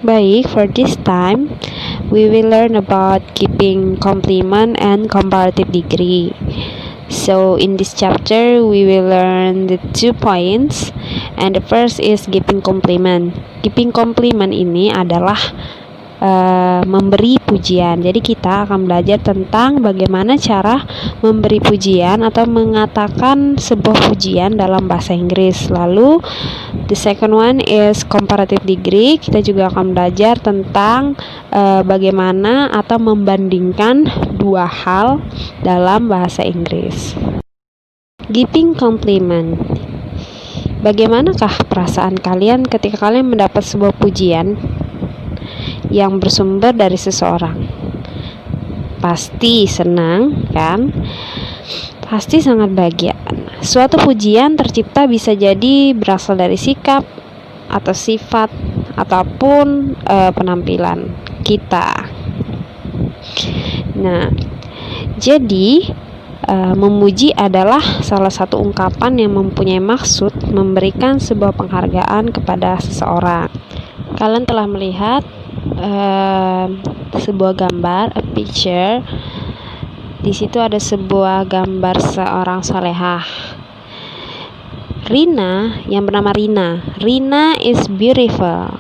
Baik, for this time, we will learn about giving compliment and comparative degree. So, in this chapter, we will learn the 2 points, and the first is giving compliment. Giving compliment ini adalah memberi pujian. Jadi kita akan belajar tentang bagaimana cara memberi pujian atau mengatakan sebuah pujian dalam bahasa Inggris. Lalu the second one is comparative degree. Kita juga akan belajar tentang bagaimana atau membandingkan dua hal dalam bahasa Inggris. Giving compliment. Bagaimanakah perasaan kalian ketika kalian mendapat sebuah pujian yang bersumber dari seseorang? Pasti senang, kan? Pasti sangat bahagia. Suatu pujian tercipta bisa jadi berasal dari sikap atau sifat ataupun penampilan kita. Nah, jadi memuji adalah salah satu ungkapan yang mempunyai maksud memberikan sebuah penghargaan kepada seseorang. Kalian telah melihat sebuah gambar, a picture. Di situ ada sebuah gambar seorang solehah. Rina, yang bernama Rina. Rina is beautiful.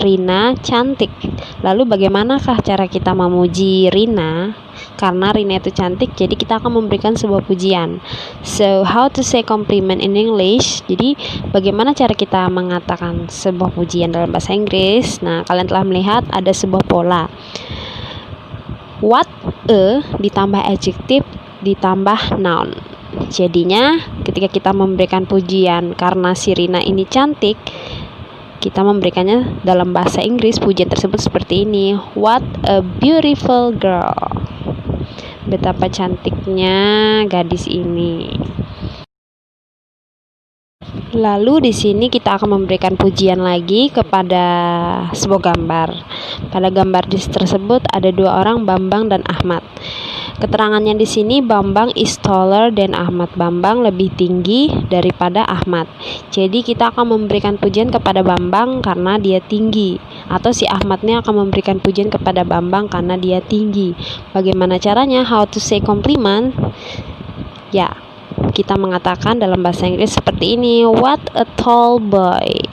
Rina cantik. Lalu bagaimanakah cara kita memuji Rina? Karena Rina itu cantik, jadi kita akan memberikan sebuah pujian. So, how to say compliment in English? Jadi, bagaimana cara kita mengatakan sebuah pujian dalam bahasa Inggris? Nah, kalian telah melihat ada sebuah pola. What a ditambah adjective ditambah noun. Jadinya, ketika kita memberikan pujian karena si Rina ini cantik, kita memberikannya dalam bahasa Inggris pujian tersebut seperti ini. What a beautiful girl. Betapa cantiknya gadis ini. Lalu di sini kita akan memberikan pujian lagi kepada sebuah gambar. Pada gambar tersebut ada dua orang, Bambang dan Ahmad. Keterangannya di sini, Bambang is taller than Ahmad. Bambang lebih tinggi daripada Ahmad. Jadi kita akan memberikan pujian kepada Bambang karena dia tinggi, atau si Ahmadnya akan memberikan pujian kepada Bambang karena dia tinggi. Bagaimana caranya? How to say compliment? Ya, kita mengatakan dalam bahasa Inggris seperti ini. What a tall boy.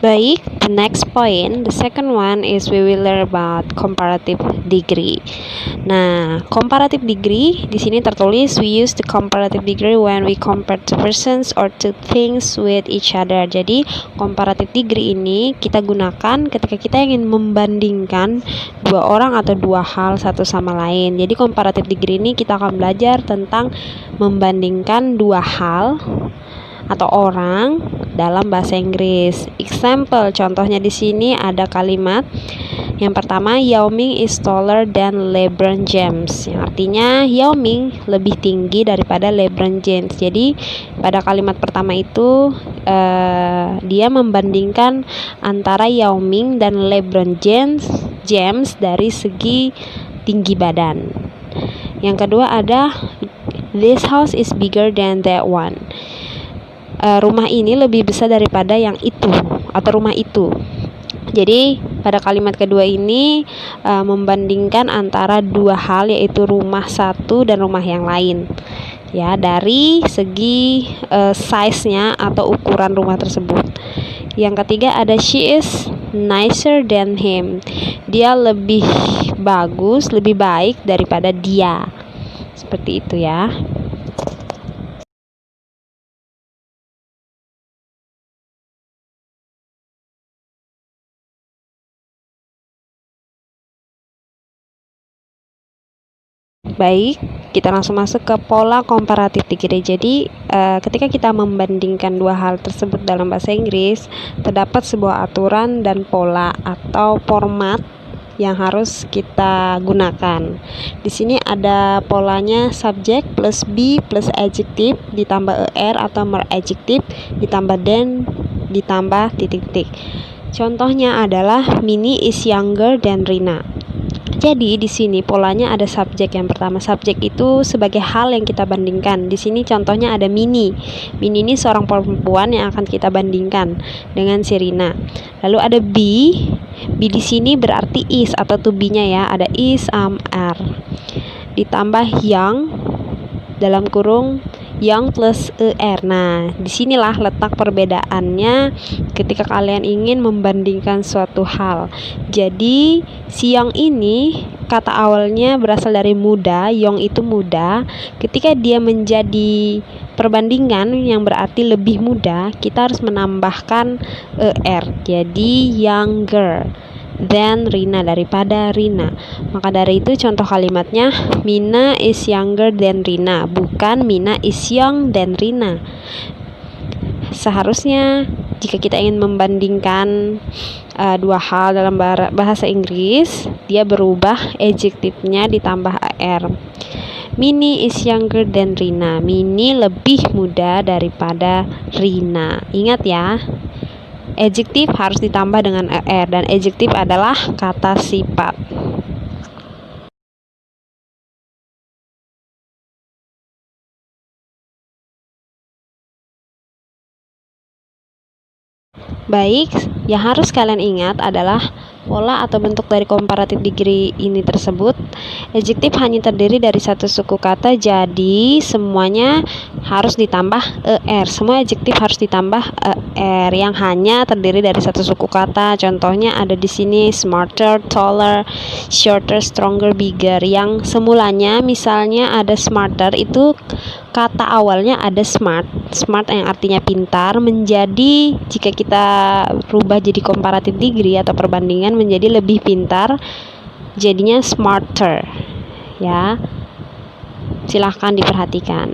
Baik, the next point, the second one is we will learn about comparative degree. Nah, comparative degree di sini tertulis we use the comparative degree when we compare two persons or two things with each other. Jadi, comparative degree ini kita gunakan ketika kita ingin membandingkan dua orang atau dua hal satu sama lain. Jadi, comparative degree ini kita akan belajar tentang membandingkan dua hal atau orang dalam bahasa Inggris. Example, contohnya di sini ada kalimat yang pertama, Yao Ming is taller than LeBron James. Yang artinya Yao Ming lebih tinggi daripada LeBron James. Jadi pada kalimat pertama itu dia membandingkan antara Yao Ming dan LeBron James dari segi tinggi badan. Yang kedua ada this house is bigger than that one. Rumah ini lebih besar daripada yang itu atau rumah itu. Jadi pada kalimat kedua ini membandingkan antara dua hal, yaitu rumah satu dan rumah yang lain. Ya, dari segi size-nya atau ukuran rumah tersebut. Yang ketiga ada she is nicer than him. Dia lebih bagus, lebih baik daripada dia. Seperti itu ya. Baik, kita langsung masuk ke pola komparatif degree. Jadi, ketika kita membandingkan dua hal tersebut dalam bahasa Inggris, terdapat sebuah aturan dan pola atau format yang harus kita gunakan. Di sini ada polanya subject plus be plus adjective ditambah er atau more adjective ditambah than ditambah titik-titik. Contohnya adalah Minnie is younger than Rina. Jadi di sini polanya ada subjek yang pertama. Subjek itu sebagai hal yang kita bandingkan. Di sini contohnya ada Mini. Mini ini seorang perempuan yang akan kita bandingkan dengan si Rina. Lalu ada B. B di sini berarti is atau to be-nya ya. Ada is, are. Ditambah yang dalam kurung yang plus er. Nah, disinilah letak perbedaannya ketika kalian ingin membandingkan suatu hal. Jadi, si yang ini kata awalnya berasal dari muda, yang itu muda. Ketika dia menjadi perbandingan yang berarti lebih muda, kita harus menambahkan er. Jadi, younger than Rina, daripada Rina. Maka dari itu contoh kalimatnya Mina is younger than Rina, bukan Mina is young than Rina. Seharusnya jika kita ingin membandingkan dua hal dalam bahasa Inggris, dia berubah adjektifnya ditambah er. Mini is younger than Rina. Mini lebih muda daripada Rina. Ingat ya, adjektif harus ditambah dengan er, dan adjektif adalah kata sifat. Baik, yang harus kalian ingat adalah pola atau bentuk dari comparative degree ini tersebut. Adjektif hanya terdiri dari satu suku kata, jadi semuanya harus ditambah er. Semua adjektif harus ditambah er yang hanya terdiri dari satu suku kata. Contohnya ada di sini smarter, taller, shorter, stronger, bigger. Yang semulanya misalnya ada smarter, itu kata awalnya ada smart yang artinya pintar, menjadi jika kita rubah jadi comparative degree atau perbandingan menjadi lebih pintar, jadinya smarter ya. Silahkan diperhatikan.